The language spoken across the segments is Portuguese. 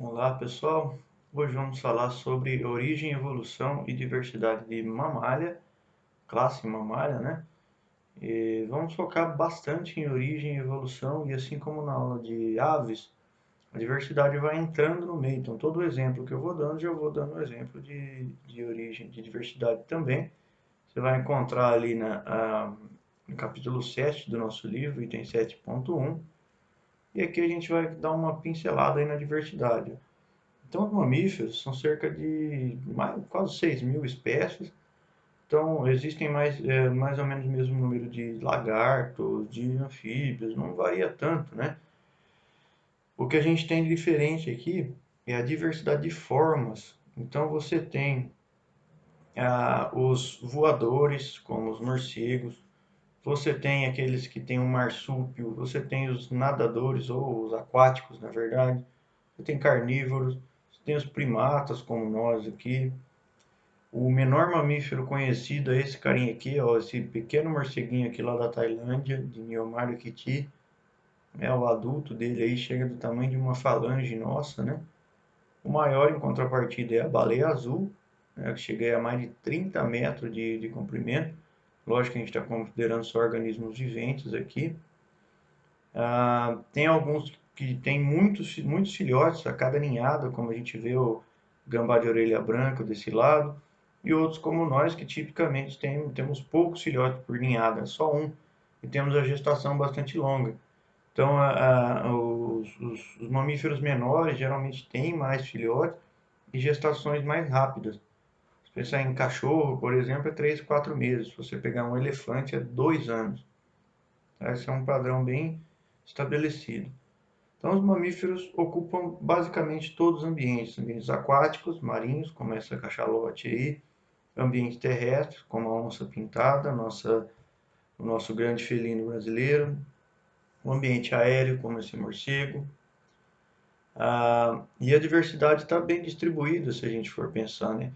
Olá pessoal, hoje vamos falar sobre origem, evolução e diversidade de mamália, classe mamália, né? E vamos focar bastante em origem e evolução e assim como na aula de aves, a diversidade vai entrando no meio. Então todo o exemplo que eu vou dando, já vou dando um exemplo de origem, de diversidade também. Você vai encontrar ali no capítulo 7 do nosso livro, item 7.1, e aqui a gente vai dar uma pincelada aí na diversidade. Então, os mamíferos são cerca de quase 6.000 espécies. Então, existem mais ou menos o mesmo número de lagartos, de anfíbios, não varia tanto, né? O que a gente tem de diferente aqui é a diversidade de formas. Então, você tem os voadores, como os morcegos, você tem aqueles que têm um marsúpio, você tem os nadadores, ou os aquáticos, na verdade, você tem carnívoros, você tem os primatas, como nós aqui. O menor mamífero conhecido é esse carinha aqui, ó, esse pequeno morceguinho aqui lá da Tailândia, de Myanmar Kiti. O adulto dele aí chega do tamanho de uma falange nossa, né? O maior em contrapartida é a baleia azul, né, que chega a mais de 30 metros de comprimento. Lógico que a gente está considerando só organismos viventes aqui. Tem alguns que têm muitos filhotes a cada ninhada, como a gente vê o gambá de orelha branca desse lado, e outros como nós, que tipicamente temos poucos filhotes por ninhada, só um, e temos a gestação bastante longa. Então, os mamíferos menores geralmente têm mais filhotes e gestações mais rápidas. Se pensar em cachorro, por exemplo, é 3, 4 meses. Se você pegar um elefante, é 2 anos. Esse é um padrão bem estabelecido. Então, os mamíferos ocupam basicamente todos os ambientes, ambientes aquáticos, marinhos, como essa cachalote aí, ambientes terrestres, como a onça pintada, o nosso grande felino brasileiro, o ambiente aéreo, como esse morcego. E a diversidade está bem distribuída, se a gente for pensar, né?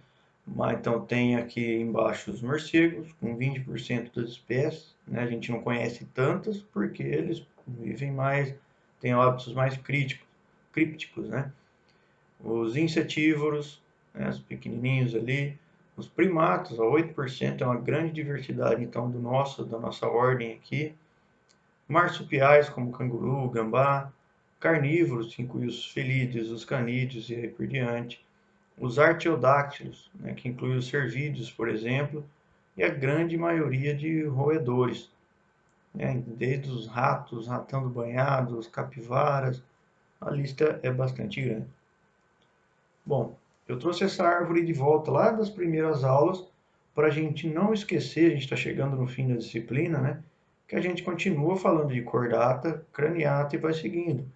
Mas, então, tem aqui embaixo os morcegos, com 20% das espécies, né? A gente não conhece tantas, porque eles vivem mais, têm hábitos mais crípticos, né? Os insetívoros, né, os pequenininhos ali, os primatas, 8% é uma grande diversidade então da nossa ordem aqui. Marsupiais como canguru, gambá, carnívoros, que inclui os felídeos, os canídeos e aí por diante. Os artiodáctilos, né, que inclui os cervídeos, por exemplo, e a grande maioria de roedores, né, desde os ratos, ratão banhado, os capivaras, a lista é bastante grande. Bom, eu trouxe essa árvore de volta lá das primeiras aulas para a gente não esquecer, a gente está chegando no fim da disciplina, né? Que a gente continua falando de cordata, craniata e vai seguindo.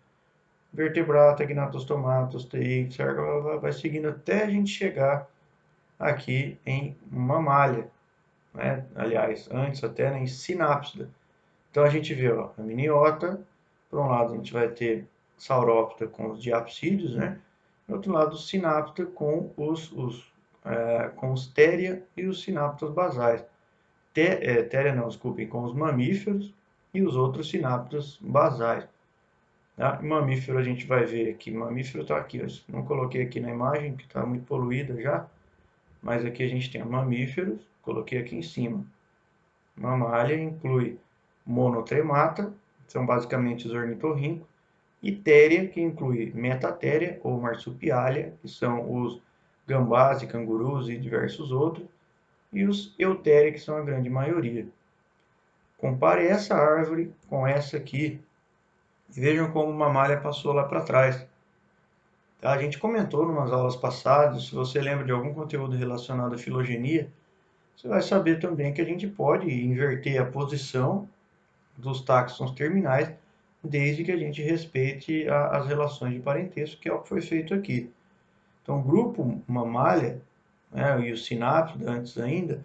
Vertebrata, gnatostomatos, teixo, vai seguindo até a gente chegar aqui em mamália, né? Aliás, antes até em sinápsida. Então a gente vê ó, a miniota, por um lado a gente vai ter saurópta com os diapsídeos, né? Do outro lado, sinápta com com os téria e os sináptas basais. Téria não, desculpem, com os mamíferos e os outros sináptas basais. Tá? Mamífero a gente vai ver aqui, mamífero está aqui, ó. Não coloquei aqui na imagem, que está muito poluída já, mas aqui a gente tem mamíferos, coloquei aqui em cima. Mamália inclui monotremata, são basicamente os ornitorrincos, e téria, que inclui metatéria ou marsupialia, que são os gambás e cangurus e diversos outros, e os eutéria, que são a grande maioria. Compare essa árvore com essa aqui e vejam como uma malha passou lá para trás. A gente comentou em umas aulas passadas, se você lembra de algum conteúdo relacionado à filogenia, você vai saber também que a gente pode inverter a posição dos táxons terminais, desde que a gente respeite as relações de parentesco, que é o que foi feito aqui. Então, o grupo mamália, né, e o sináptida antes ainda,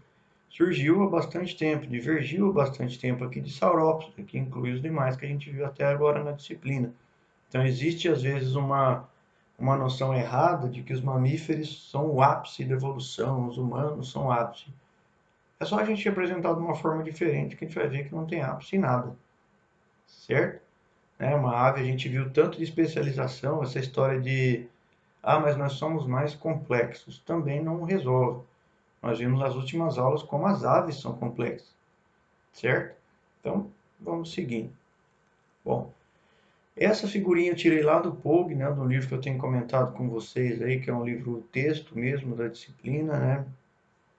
surgiu há bastante tempo, divergiu há bastante tempo aqui de saurópsida, que inclui os demais que a gente viu até agora na disciplina. Então, existe às vezes uma noção errada de que os mamíferos são o ápice da evolução, os humanos são o ápice. É só a gente apresentar de uma forma diferente que a gente vai ver que não tem ápice em nada, certo? Uma ave, a gente viu tanto de especialização, essa história de Ah, mas nós somos mais complexos. Também não resolve. Nós vimos nas últimas aulas como as aves são complexas, certo? Então, vamos seguindo. Bom, essa figurinha eu tirei lá do Pogue, né, do livro que eu tenho comentado com vocês aí, que é um livro texto mesmo da disciplina, né?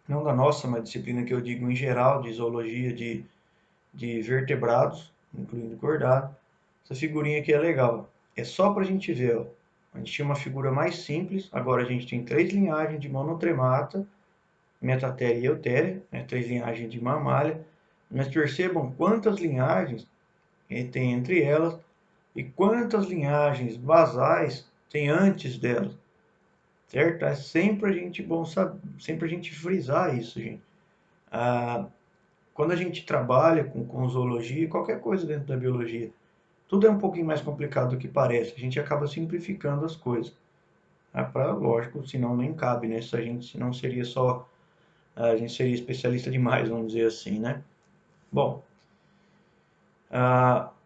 Não da nossa, mas disciplina que eu digo em geral, de zoologia de vertebrados, incluindo cordado. Essa figurinha aqui é legal. É só para a gente ver, ó. A gente tinha uma figura mais simples, agora a gente tem três linhagens de monotremata, Metatheria e Eutheria, né, três linhagens de mamália. Mas percebam quantas linhagens tem entre elas e quantas linhagens basais tem antes delas, certo? É sempre a gente bom saber, sempre a gente frisar isso, gente. Ah, quando a gente trabalha com zoologia, qualquer coisa dentro da biologia, tudo é um pouquinho mais complicado do que parece. A gente acaba simplificando as coisas. Lógico, senão nem cabe, né? Se a gente não seria só, a gente seria especialista demais, vamos dizer assim, né? Bom,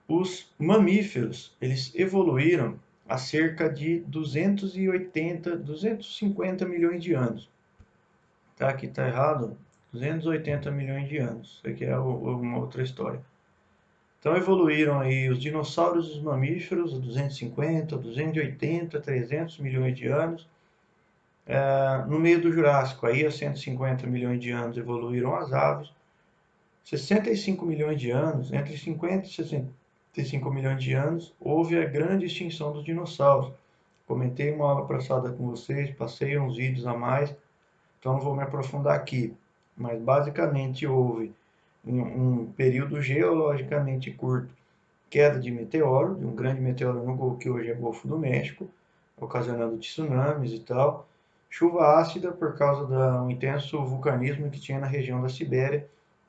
os mamíferos, eles evoluíram há cerca de 280, 250 milhões de anos. Tá, aqui está errado, 280 milhões de anos. Isso aqui é uma outra história. Então evoluíram aí os dinossauros e os mamíferos a 250, 280, 300 milhões de anos. No meio do Jurássico, aí a 150 milhões de anos evoluíram as aves. 65 milhões de anos, entre 50 e 65 milhões de anos, houve a grande extinção dos dinossauros. Comentei uma aula passada com vocês, passei uns vídeos a mais, então não vou me aprofundar aqui. Mas basicamente houve um período geologicamente curto, queda de meteoro, de um grande meteoro no que hoje é Golfo do México, ocasionando tsunamis e tal. Chuva ácida por causa do intenso vulcanismo que tinha na região da Sibéria.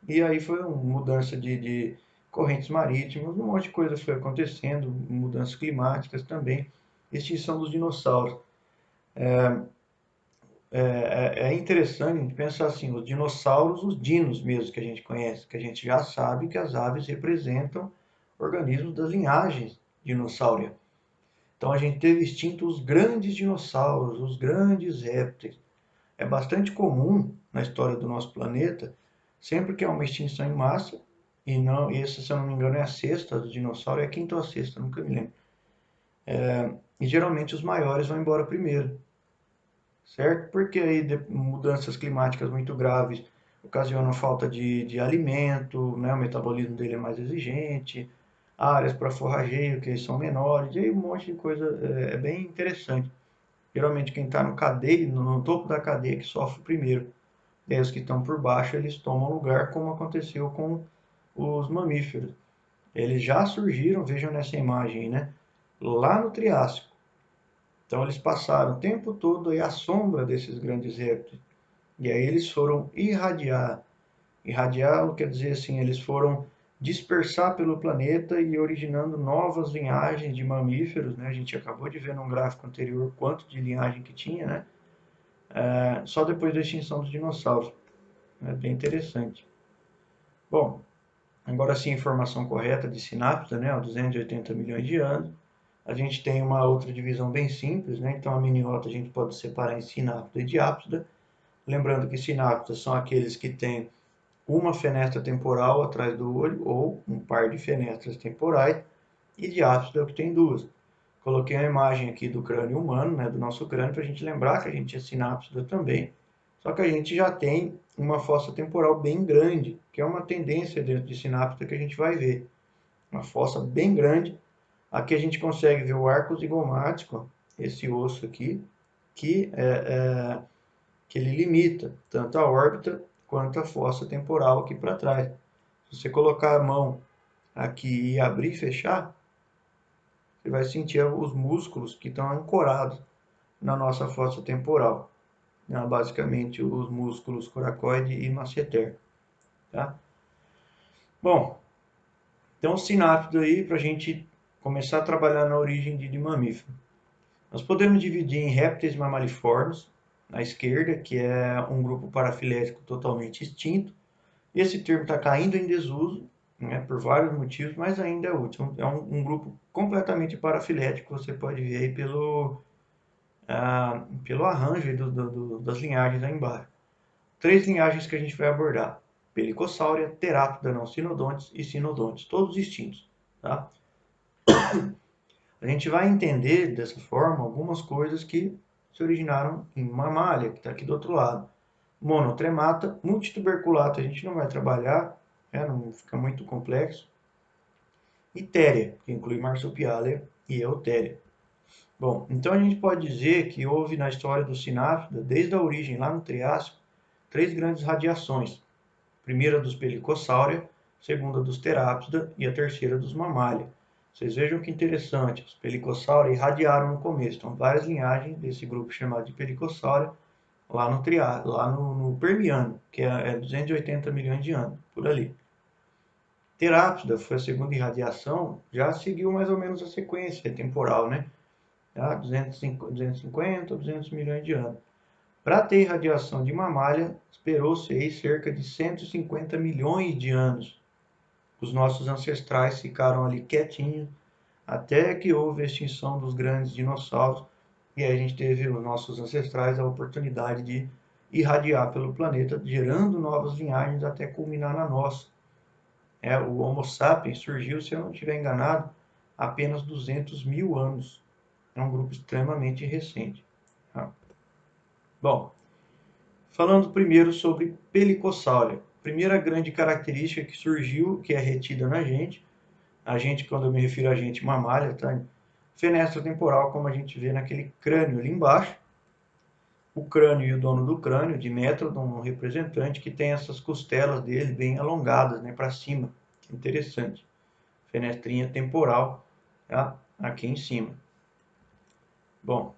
E aí foi uma mudança de correntes marítimas, um monte de coisa foi acontecendo, mudanças climáticas também, extinção dos dinossauros. É interessante a gente pensar assim, os dinossauros, os dinos mesmo que a gente conhece, que a gente já sabe que as aves representam organismos das linhagens dinossáurea. Então a gente teve extinto os grandes dinossauros, os grandes répteis. É bastante comum na história do nosso planeta, sempre que há uma extinção em massa, e não, essa, se eu não me engano, é a sexta do dinossauro, é a quinta ou a sexta, nunca me lembro. E geralmente os maiores vão embora primeiro, certo? Porque aí mudanças climáticas muito graves ocasionam falta de alimento, né? O metabolismo dele é mais exigente, áreas para forrageio que são menores, e aí um monte de coisa é bem interessante. Geralmente quem está no cadeia, no topo da cadeia que sofre primeiro. E aí os que estão por baixo eles tomam lugar, como aconteceu com os mamíferos. Eles já surgiram, vejam nessa imagem, né? Lá no Triássico. Então eles passaram o tempo todo aí à sombra desses grandes répteis. E aí eles foram irradiar. Irradiar quer dizer assim, eles foram dispersar pelo planeta e originando novas linhagens de mamíferos, né? A gente acabou de ver num gráfico anterior quanto de linhagem que tinha, né? Só depois da extinção dos dinossauros. É bem interessante. Bom, agora sim, informação correta de sináptida, né? 280 milhões de anos. A gente tem uma outra divisão bem simples, né? Então a miniota a gente pode separar em sináptida e diáptida. Lembrando que sináptidas são aqueles que têm uma fenestra temporal atrás do olho ou um par de fenestras temporais, e diáptida é o que tem duas. Coloquei a imagem aqui do crânio humano, né, do nosso crânio, para a gente lembrar que a gente é sináptida também, só que a gente já tem uma fossa temporal bem grande, que é uma tendência dentro de sináptida que a gente vai ver. Uma fossa bem grande. Aqui a gente consegue ver o arco zigomático, esse osso aqui, que ele limita tanto a órbita quanto a fossa temporal aqui para trás. Se você colocar a mão aqui e abrir e fechar, você vai sentir os músculos que estão ancorados na nossa fossa temporal. Basicamente os músculos coracoide e masseter. Tá? Bom, então sináptido aí para a gente começar a trabalhar na origem de mamífero. Nós podemos dividir em répteis mamaliformes, à esquerda, que é um grupo parafilético totalmente extinto. Esse termo está caindo em desuso, né, por vários motivos, mas ainda é útil. É um grupo completamente parafilético, você pode ver aí pelo arranjo aí das linhagens aí embaixo. 3 linhagens que a gente vai abordar: Pelicossauria, Terápida não sinodontes e Sinodontes, todos extintos. Tá? A gente vai entender dessa forma algumas coisas que se originaram em Mamália, que está aqui do outro lado. Monotremata, multituberculata a gente não vai trabalhar, não fica muito complexo. E Téria, que inclui Marsupialia e Eutéria. Bom, então a gente pode dizer que houve na história do Sinápida, desde a origem lá no Triássico, 3 grandes radiações. A primeira dos Pelicossauria, a segunda dos Terápida e a terceira dos Mamália. Vocês vejam que interessante, os Pelicossauria irradiaram no começo, então várias linhagens desse grupo chamado de Pelicossauria lá no Permiano, que é 280 milhões de anos, por ali. Terápida foi a segunda irradiação, já seguiu mais ou menos a sequência temporal, né? 250, 200 milhões de anos. Para ter irradiação de Mamália, esperou-se aí cerca de 150 milhões de anos. Os nossos ancestrais ficaram ali quietinhos até que houve a extinção dos grandes dinossauros e aí a gente teve os nossos ancestrais a oportunidade de irradiar pelo planeta, gerando novas linhagens até culminar na nossa. O Homo sapiens surgiu, se eu não estiver enganado, há apenas 200 mil anos. É um grupo extremamente recente. Tá? Bom, falando primeiro sobre Pelicossauria. Primeira grande característica que surgiu, que é retida na gente, quando eu me refiro a gente, mamália, tá? Fenestra temporal, como a gente vê naquele crânio ali embaixo. O crânio e o dono do crânio, Dimetrodon, um representante que tem essas costelas dele bem alongadas, né, para cima. Interessante. Fenestrinha temporal, tá? Aqui em cima. Bom,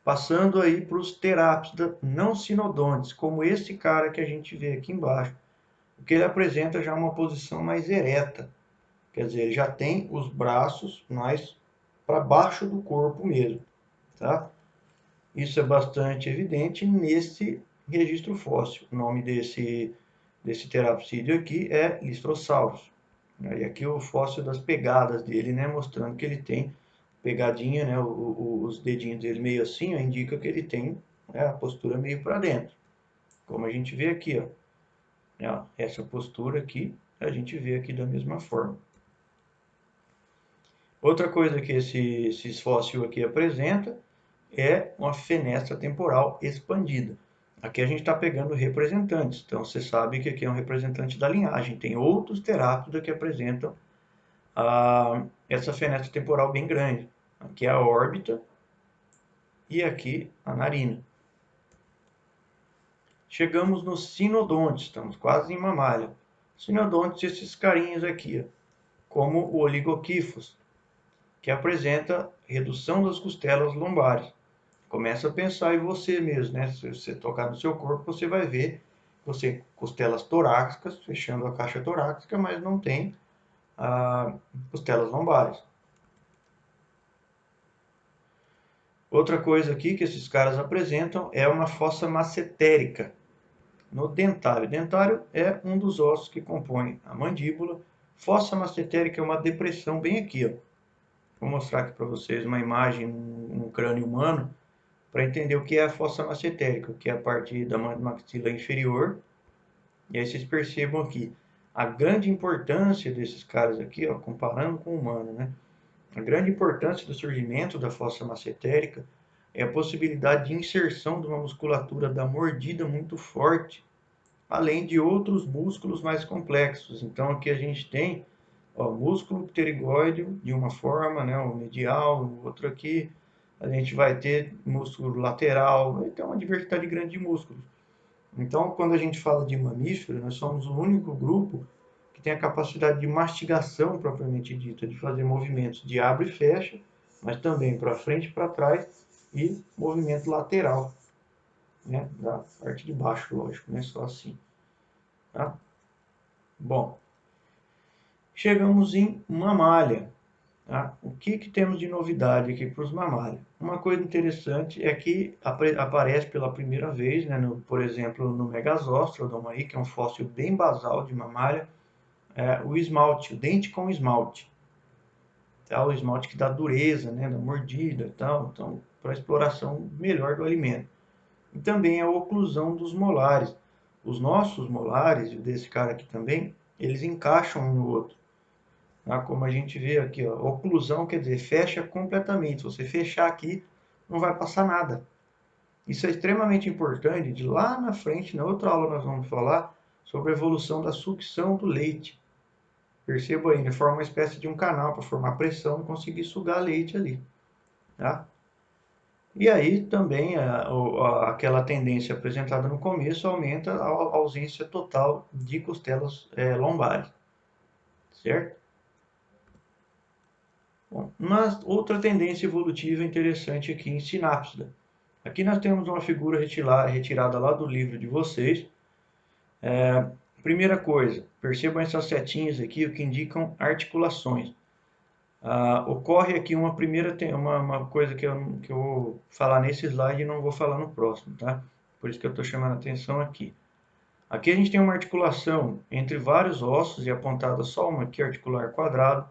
passando aí para os terápida não sinodontes, como esse cara que a gente vê aqui embaixo, porque ele apresenta já uma posição mais ereta, quer dizer, ele já tem os braços mais para baixo do corpo mesmo, tá? Isso é bastante evidente nesse registro fóssil. O nome desse terapsídeo aqui é Listrosaurus. E aqui o fóssil das pegadas dele, né, mostrando que ele tem pegadinha, né, os dedinhos dele meio assim, ó, indica que ele tem, né, a postura meio para dentro. Como a gente vê aqui, ó, essa postura aqui, a gente vê aqui da mesma forma. Outra coisa que esse fóssil aqui apresenta é uma fenestra temporal expandida. Aqui a gente está pegando representantes, então você sabe que aqui é um representante da linhagem. Tem outros terápida que apresentam essa fenestra temporal bem grande. Aqui é a órbita e aqui a narina. Chegamos nos sinodontes, estamos quase em mamália. Sinodontes, esses carinhas aqui, ó, como o oligoquifos, que apresenta redução das costelas lombares. Começa a pensar em você mesmo, né? Se você tocar no seu corpo, você vai ver você costelas torácicas, fechando a caixa torácica, mas não tem costelas lombares. Outra coisa aqui que esses caras apresentam é uma fossa massetérica no dentário. O dentário é um dos ossos que compõem a mandíbula. Fossa massetérica é uma depressão bem aqui, ó. Vou mostrar aqui para vocês uma imagem no crânio humano para entender o que é a fossa massetérica, que é a parte da maxila inferior. E aí vocês percebam aqui a grande importância desses caras aqui, ó, comparando com o humano, né? A grande importância do surgimento da fossa massetérica é a possibilidade de inserção de uma musculatura da mordida muito forte, além de outros músculos mais complexos. Então aqui a gente tem o músculo pterigoide de uma forma, né, o medial, o outro aqui. A gente vai ter músculo lateral, vai ter uma diversidade grande de músculos. Então, quando a gente fala de mamífero, nós somos o único grupo que tem a capacidade de mastigação propriamente dita, de fazer movimentos de abre e fecha, mas também para frente e para trás e movimento lateral, né, da parte de baixo, lógico, não é só assim. Tá? Bom, chegamos em mamália. Tá? O que temos de novidade aqui para os mamálios? Uma coisa interessante é que aparece pela primeira vez, né, por exemplo, no Megazostrodon, aí, que é um fóssil bem basal de mamália, o esmalte, o dente com esmalte. tal, o esmalte que dá dureza, né, da mordida e tal, então, para exploração melhor do alimento. E também a oclusão dos molares. Os nossos molares, e o desse cara aqui também, eles encaixam um no outro. Tá? Como a gente vê aqui, ó, oclusão quer dizer fecha completamente. Se você fechar aqui, não vai passar nada. Isso é extremamente importante. De lá na frente, na outra aula, nós vamos falar sobre a evolução da sucção do leite. Perceba aí, ele forma uma espécie de um canal para formar pressão e conseguir sugar leite ali. Tá? E aí também aquela tendência apresentada no começo aumenta a ausência total de costelas lombares, certo? Bom, mas outra tendência evolutiva interessante aqui em Sinápsida. Aqui nós temos uma figura retirada lá do livro de vocês. Primeira coisa, percebam essas setinhas aqui, o que indicam articulações. Ocorre aqui uma coisa que eu vou falar nesse slide e não vou falar no próximo, tá? Por isso que eu estou chamando a atenção aqui. Aqui a gente tem uma articulação entre vários ossos e apontada só uma aqui, articular quadrado.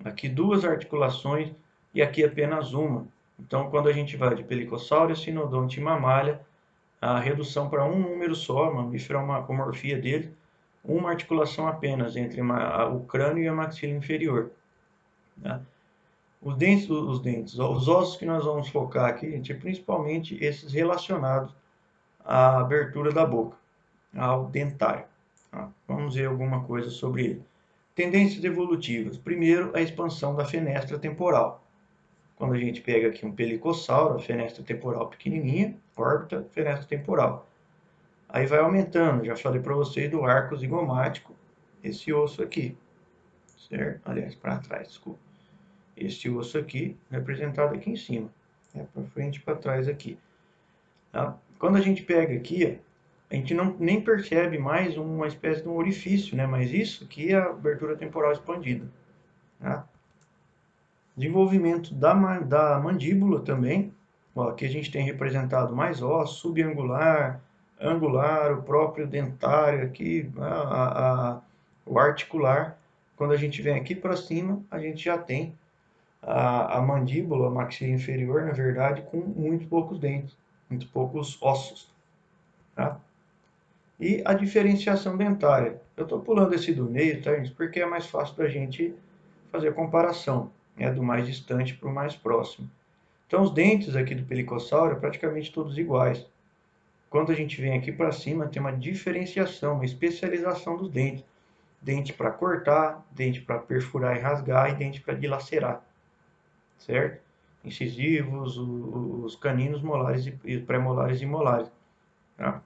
Aqui duas articulações e aqui apenas uma. Então, quando a gente vai de Pelicossauria, Sinodonte e Mamália, a redução para um número só, mamífero é uma apomorfia dele, uma articulação apenas entre o crânio e a maxila inferior. Tá? Os ossos que nós vamos focar aqui, gente, é principalmente esses relacionados à abertura da boca, ao dentário. Tá? Vamos ver alguma coisa sobre ele. Tendências evolutivas. Primeiro, a expansão da fenestra temporal. Quando a gente pega aqui um pelicossauro, a fenestra temporal pequenininha, órbita, fenestra temporal. Aí vai aumentando, já falei para vocês do arco zigomático, esse osso aqui, certo? Aliás, para trás, desculpa. Esse osso aqui, representado aqui em cima, para frente e para trás aqui. Tá? Quando a gente pega aqui, a gente nem percebe mais uma espécie de um orifício, né? Mas isso aqui é a abertura temporal expandida. Tá? Desenvolvimento da mandíbula também. Ó, aqui a gente tem representado mais ossos, subangular, angular, o próprio dentário aqui, o articular. Quando a gente vem aqui para cima, a gente já tem a mandíbula, a maxila inferior, na verdade, com muito poucos dentes, muito poucos ossos. Tá? E a diferenciação dentária. Eu estou pulando esse do meio, tá, gente? Porque é mais fácil da gente fazer a comparação, né, do mais distante para o mais próximo. Então, os dentes aqui do pelicossauro é praticamente todos iguais. Quando a gente vem aqui para cima, tem uma diferenciação, uma especialização dos dentes. Dente para cortar, dente para perfurar e rasgar e dente para dilacerar, certo? Incisivos, os caninos molares e pré-molares e molares. Tá?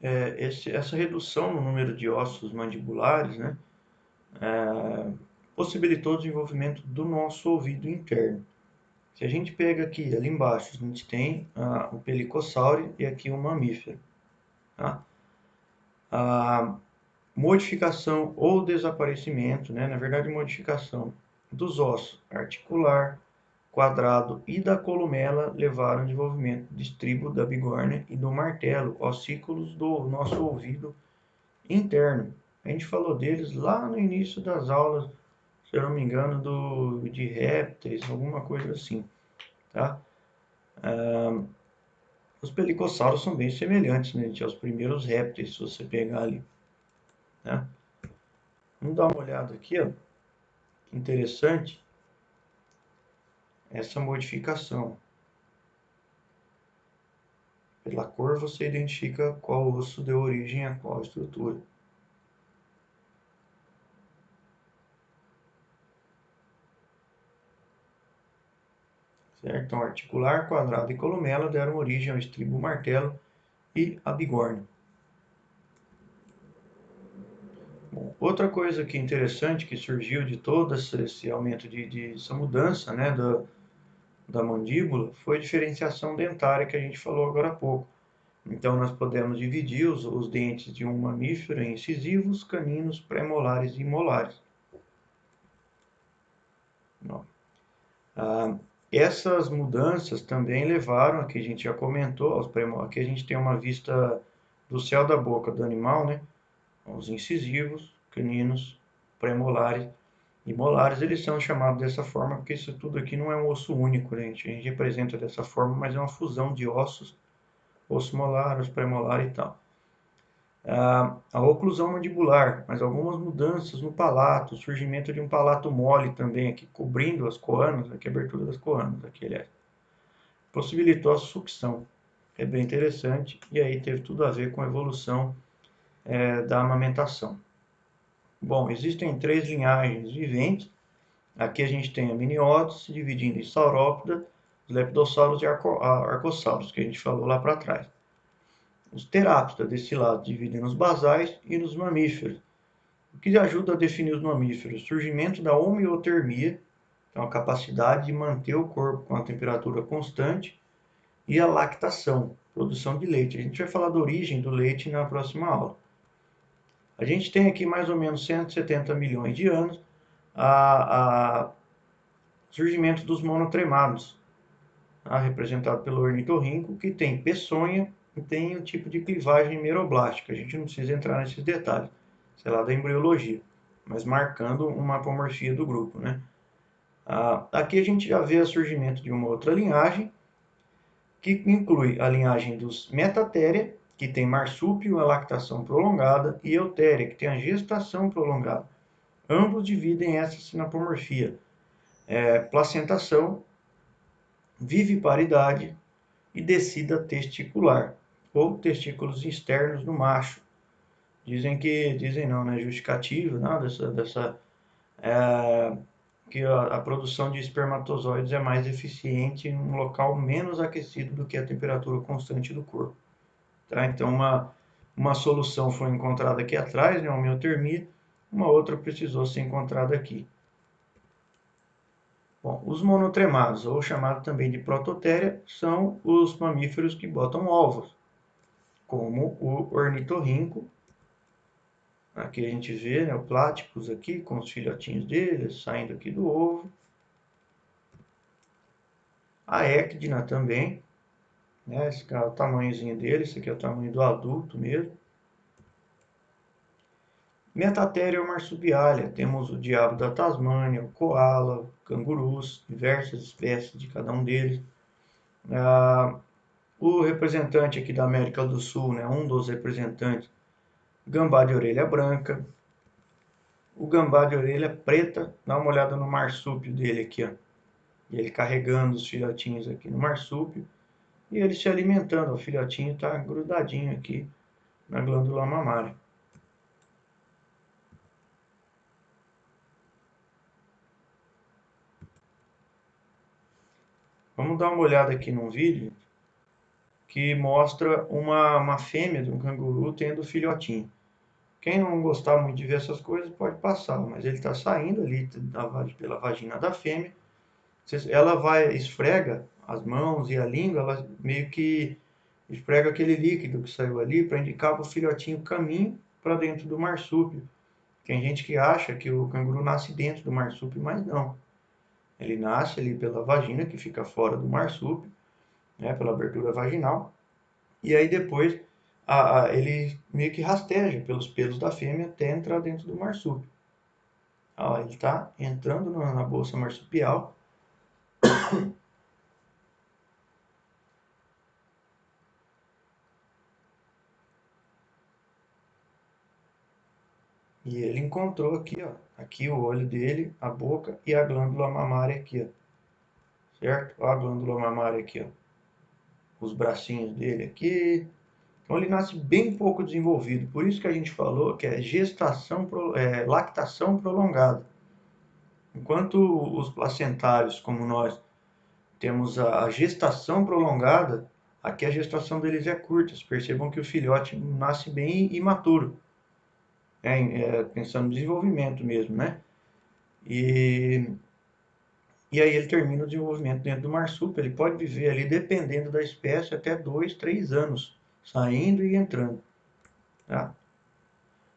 Essa redução no número de ossos mandibulares, né, possibilitou o desenvolvimento do nosso ouvido interno. Se a gente pega aqui, ali embaixo, a gente tem o pelicossauro e aqui o mamífero. Tá? A modificação ou desaparecimento, né, na verdade modificação dos ossos articular, quadrado e da columela levaram ao desenvolvimento do estribo da bigorna e do martelo, ossículos do nosso ouvido interno. A gente falou deles lá no início das aulas, se eu não me engano, de répteis, alguma coisa assim. Tá? Os pelicossauros são bem semelhantes, né, aos primeiros répteis, se você pegar ali. Né? Vamos dar uma olhada aqui, ó. Que interessante essa modificação. Pela cor você identifica qual osso deu origem a qual estrutura. Certo? Então, articular, quadrado e columela deram origem ao estribo, martelo e a bigorna. Bom, outra coisa que interessante que surgiu de todo esse aumento essa mudança, né, da mandíbula foi a diferenciação dentária que a gente falou agora há pouco. Então, nós podemos dividir os dentes de um mamífero em incisivos, caninos, pré-molares e molares. Essas mudanças também levaram, aqui a gente já comentou, aqui a gente tem uma vista do céu da boca do animal, né? Os incisivos, caninos, pré-molares e molares. Eles são chamados dessa forma porque isso tudo aqui não é um osso único, gente. A gente representa dessa forma, mas é uma fusão de ossos, osso molar, osso pré-molar e tal. A oclusão mandibular, mas algumas mudanças no palato, o surgimento de um palato mole também aqui, cobrindo as coanas, aqui a abertura das coanas, aqui, aliás, possibilitou a sucção. É bem interessante, e aí teve tudo a ver com a evolução da amamentação. Bom, existem 3 linhagens viventes. Aqui a gente tem a Miniótis, se dividindo em Saurópoda, os Lepidosauros e Arcossauros, que a gente falou lá para trás. Os Teráptida, desse lado, dividem nos basais e nos mamíferos. O que ajuda a definir os mamíferos? O surgimento da homeotermia, então a capacidade de manter o corpo com a temperatura constante, e a lactação, produção de leite. A gente vai falar da origem do leite na próxima aula. A gente tem aqui mais ou menos 170 milhões de anos a surgimento dos monotremados, representado pelo ornitorrinco, que tem peçonha e tem um tipo de clivagem meroblástica. A gente não precisa entrar nesses detalhes, sei lá, da embriologia, mas marcando uma apomorfia do grupo, né? Aqui a gente já vê o surgimento de uma outra linhagem, que inclui a linhagem dos Metatheria, que tem marsúpio, a lactação prolongada, e Eutheria, que tem a gestação prolongada. Ambos dividem essa sinapomorfia, placentação, viviparidade e descida testicular, ou testículos externos no macho. Dizem não, né, justificativo, não, que a produção de espermatozoides é mais eficiente em um local menos aquecido do que a temperatura constante do corpo. Tá? Então, uma solução foi encontrada aqui atrás, né, a homeotermia, uma outra precisou ser encontrada aqui. Bom, os monotremados, ou chamado também de prototéria, são os mamíferos que botam ovos, como o ornitorrinco. Aqui a gente vê, né, o Platypus aqui, com os filhotinhos deles, saindo aqui do ovo. A Ecdna também, né, esse aqui é o tamanhozinho dele, esse aqui é o tamanho do adulto mesmo. Metatheria marsupialia, temos o diabo da Tasmânia, o koala, cangurus, diversas espécies de cada um deles. O representante aqui da América do Sul, né, um dos representantes, gambá de orelha branca. O gambá de orelha preta, dá uma olhada no marsúpio dele aqui, ó. E ele carregando os filhotinhos aqui no marsúpio. E ele se alimentando, o filhotinho está grudadinho aqui na glândula mamária. Vamos dar uma olhada aqui num vídeo que mostra uma fêmea de um canguru tendo filhotinho. Quem não gostar muito de ver essas coisas pode passar, mas ele está saindo ali pela vagina da fêmea. Ela vai, esfrega as mãos e a língua, ela meio que esfrega aquele líquido que saiu ali para indicar para o filhotinho o caminho para dentro do marsúpio. Tem gente que acha que o canguru nasce dentro do marsúpio, mas não. Ele nasce ali pela vagina, que fica fora do marsúpio, né, pela abertura vaginal, e aí depois ele meio que rasteja pelos pelos da fêmea até entrar dentro do marsúpio. Ele está entrando na bolsa marsupial. E ele encontrou aqui, ó, aqui o olho dele, a boca e a glândula mamária aqui, ó. Certo? Ó a glândula mamária aqui, ó. Os bracinhos dele aqui. Então ele nasce bem pouco desenvolvido. Por isso que a gente falou que é lactação prolongada. Enquanto os placentários, como nós, temos a gestação prolongada, aqui a gestação deles é curta. Vocês percebam que o filhote nasce bem imaturo. Pensando no desenvolvimento mesmo, né? E aí ele termina o desenvolvimento dentro do marsúpio. Ele pode viver ali, dependendo da espécie, até 2, 3 anos, saindo e entrando. Tá?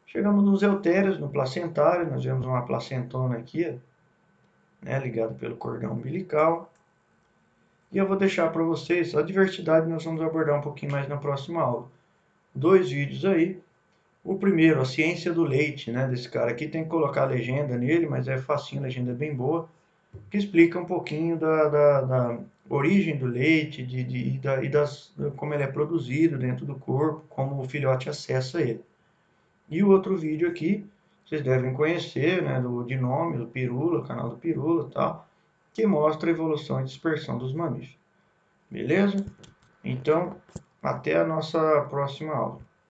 Chegamos nos eutérios, no placentário, nós vemos uma placentona aqui, né, ligada pelo cordão umbilical. E eu vou deixar para vocês, a diversidade nós vamos abordar um pouquinho mais na próxima aula. 2 vídeos aí, O primeiro, A Ciência do Leite, né, desse cara aqui, tem que colocar a legenda nele, mas é facinho, a legenda é bem boa, que explica um pouquinho da origem do leite como ele é produzido dentro do corpo, como o filhote acessa ele. E o outro vídeo aqui, vocês devem conhecer, né, de nome, do Pirula, canal do Pirula e tal, que mostra a evolução e dispersão dos mamíferos. Beleza? Então, até a nossa próxima aula.